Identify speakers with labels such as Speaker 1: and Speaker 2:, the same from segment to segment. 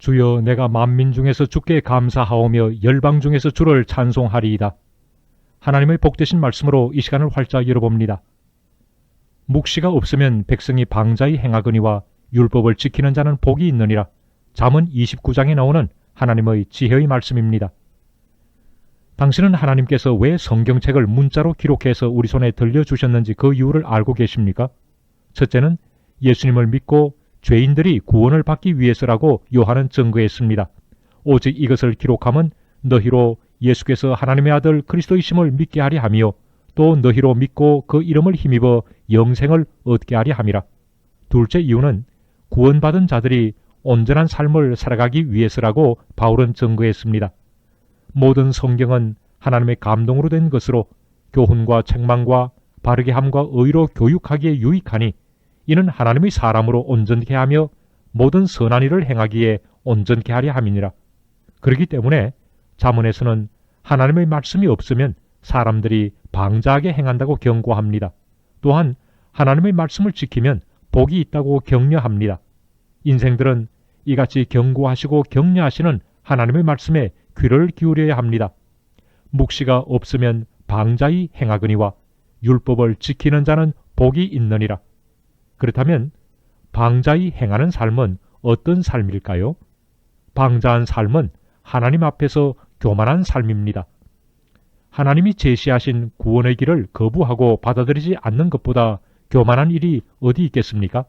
Speaker 1: 주여, 내가 만민 중에서 주께 감사하오며 열방 중에서 주를 찬송하리이다. 하나님의 복되신 말씀으로 이 시간을 활짝 열어봅니다. 묵시가 없으면 백성이 방자히 행하거니와 율법을 지키는 자는 복이 있느니라. 잠언 29장에 나오는 하나님의 지혜의 말씀입니다. 당신은 하나님께서 왜 성경책을 문자로 기록해서 우리 손에 들려주셨는지 그 이유를 알고 계십니까? 첫째는 예수님을 믿고 죄인들이 구원을 받기 위해서라고 요한은 증거했습니다. 오직 이것을 기록함은 너희로 예수께서 하나님의 아들 그리스도이심을 믿게 하리 하며 또 너희로 믿고 그 이름을 힘입어 영생을 얻게 하리 함이라. 둘째 이유는 구원받은 자들이 온전한 삶을 살아가기 위해서라고 바울은 증거했습니다. 모든 성경은 하나님의 감동으로 된 것으로 교훈과 책망과 바르게 함과 의로 교육하기에 유익하니 이는 하나님의 사람으로 온전케 하며 모든 선한 일을 행하기에 온전케 하려 함이니라. 그렇기 때문에 잠언에서는 하나님의 말씀이 없으면 사람들이 방자하게 행한다고 경고합니다. 또한 하나님의 말씀을 지키면 복이 있다고 격려합니다. 인생들은 이같이 경고하시고 격려하시는 하나님의 말씀에 귀를 기울여야 합니다. 묵시가 없으면 방자히 행하거니와 율법을 지키는 자는 복이 있느니라. 그렇다면 방자히 행하는 삶은 어떤 삶일까요? 방자한 삶은 하나님 앞에서 교만한 삶입니다. 하나님이 제시하신 구원의 길을 거부하고 받아들이지 않는 것보다 교만한 일이 어디 있겠습니까?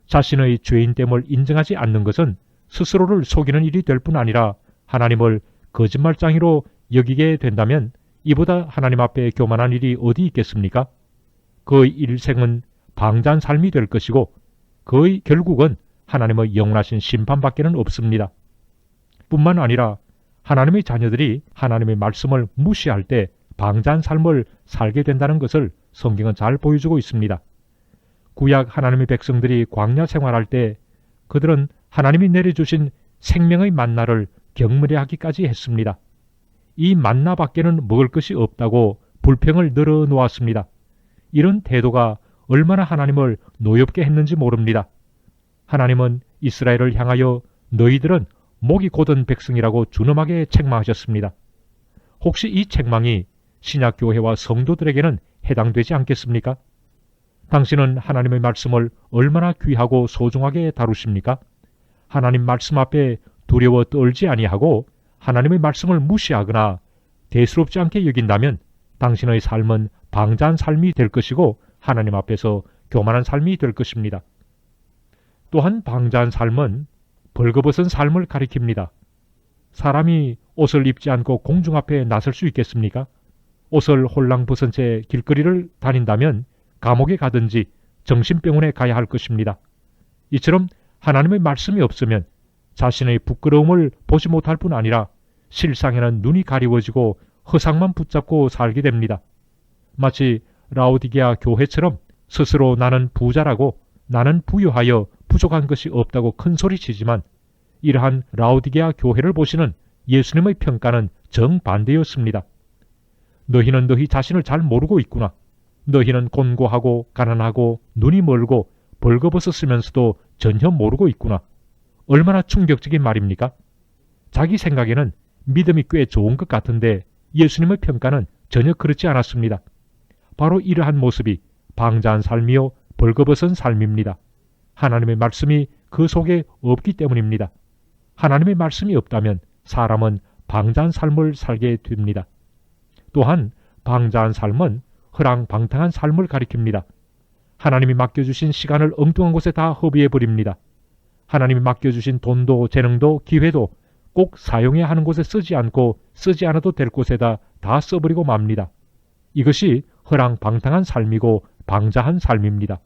Speaker 1: 자신의 죄인됨을 인정하지 않는 것은 스스로를 속이는 일이 될 뿐 아니라 하나님을 거짓말장이로 여기게 된다면 이보다 하나님 앞에 교만한 일이 어디 있겠습니까? 그의 일생은 방자한 삶이 될 것이고 그의 결국은 하나님의 영원하신 심판밖에는 없습니다. 뿐만 아니라 하나님의 자녀들이 하나님의 말씀을 무시할 때 방자한 삶을 살게 된다는 것을 성경은 잘 보여주고 있습니다. 구약 하나님의 백성들이 광야 생활할 때 그들은 하나님이 내려주신 생명의 만나를 경멸하기까지 했습니다. 이 만나 밖에는 먹을 것이 없다고 불평을 늘어놓았습니다. 이런 태도가 얼마나 하나님을 노엽게 했는지 모릅니다. 하나님은 이스라엘을 향하여 너희들은 목이 곧은 백성이라고 준엄하게 책망하셨습니다. 혹시 이 책망이 신약교회와 성도들에게는 해당되지 않겠습니까? 당신은 하나님의 말씀을 얼마나 귀하고 소중하게 다루십니까? 하나님 말씀 앞에 두려워 떨지 아니하고 하나님의 말씀을 무시하거나 대수롭지 않게 여긴다면 당신의 삶은 방자한 삶이 될 것이고 하나님 앞에서 교만한 삶이 될 것입니다. 또한 방자한 삶은 벌거벗은 삶을 가리킵니다. 사람이 옷을 입지 않고 공중 앞에 나설 수 있겠습니까? 옷을 홀랑 벗은 채 길거리를 다닌다면 감옥에 가든지 정신병원에 가야 할 것입니다. 이처럼 하나님의 말씀이 없으면 자신의 부끄러움을 보지 못할 뿐 아니라 실상에는 눈이 가리워지고 허상만 붙잡고 살게 됩니다. 마치 라오디게아 교회처럼 스스로 나는 부자라고 나는 부유하여 부족한 것이 없다고 큰소리치지만 이러한 라오디게아 교회를 보시는 예수님의 평가는 정반대였습니다. 너희는 너희 자신을 잘 모르고 있구나. 너희는 곤고하고 가난하고 눈이 멀고 벌거벗었으면서도 전혀 모르고 있구나. 얼마나 충격적인 말입니까? 자기 생각에는 믿음이 꽤 좋은 것 같은데 예수님의 평가는 전혀 그렇지 않았습니다. 바로 이러한 모습이 방자한 삶이요 벌거벗은 삶입니다. 하나님의 말씀이 그 속에 없기 때문입니다. 하나님의 말씀이 없다면 사람은 방자한 삶을 살게 됩니다. 또한 방자한 삶은 허랑방탕한 삶을 가리킵니다. 하나님이 맡겨주신 시간을 엉뚱한 곳에 다 허비해버립니다. 하나님이 맡겨주신 돈도 재능도 기회도 꼭 사용해야 하는 곳에 쓰지 않고 쓰지 않아도 될 곳에다 다 써버리고 맙니다. 이것이 허랑방탕한 삶이고 방자한 삶입니다.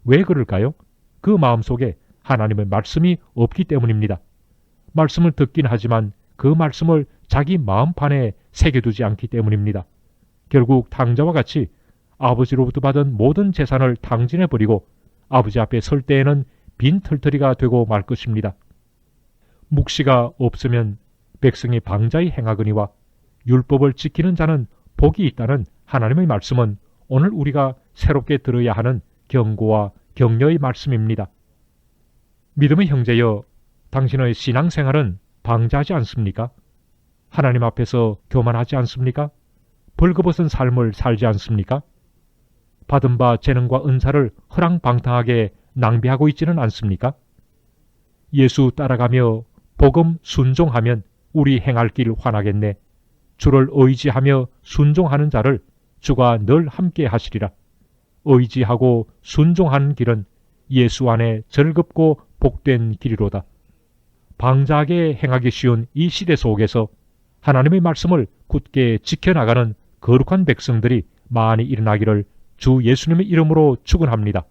Speaker 1: 왜 그럴까요? 그 마음속에 하나님의 말씀이 없기 때문입니다. 말씀을 듣긴 하지만 그 말씀을 자기 마음판에 새겨두지 않기 때문입니다. 결국 탕자와 같이 아버지로부터 받은 모든 재산을 탕진해버리고 아버지 앞에 설 때에는 빈 털터리가 되고 말 것입니다. 묵시가 없으면 백성이 방자히 행하거니와 율법을 지키는 자는 복이 있다는 하나님의 말씀은 오늘 우리가 새롭게 들어야 하는 경고와 격려의 말씀입니다. 믿음의 형제여, 당신의 신앙생활은 방자하지 않습니까? 하나님 앞에서 교만하지 않습니까? 벌거벗은 삶을 살지 않습니까? 받은 바 재능과 은사를 허랑방탕하게 낭비하고 있지는 않습니까? 예수 따라가며 복음 순종하면 우리 행할 길 환하겠네. 주를 의지하며 순종하는 자를 주가 늘 함께 하시리라. 의지하고 순종하는 길은 예수 안에 즐겁고 복된 길이로다. 방자하게 행하기 쉬운 이 시대 속에서 하나님의 말씀을 굳게 지켜나가는 거룩한 백성들이 많이 일어나기를 주 예수님의 이름으로 축원합니다.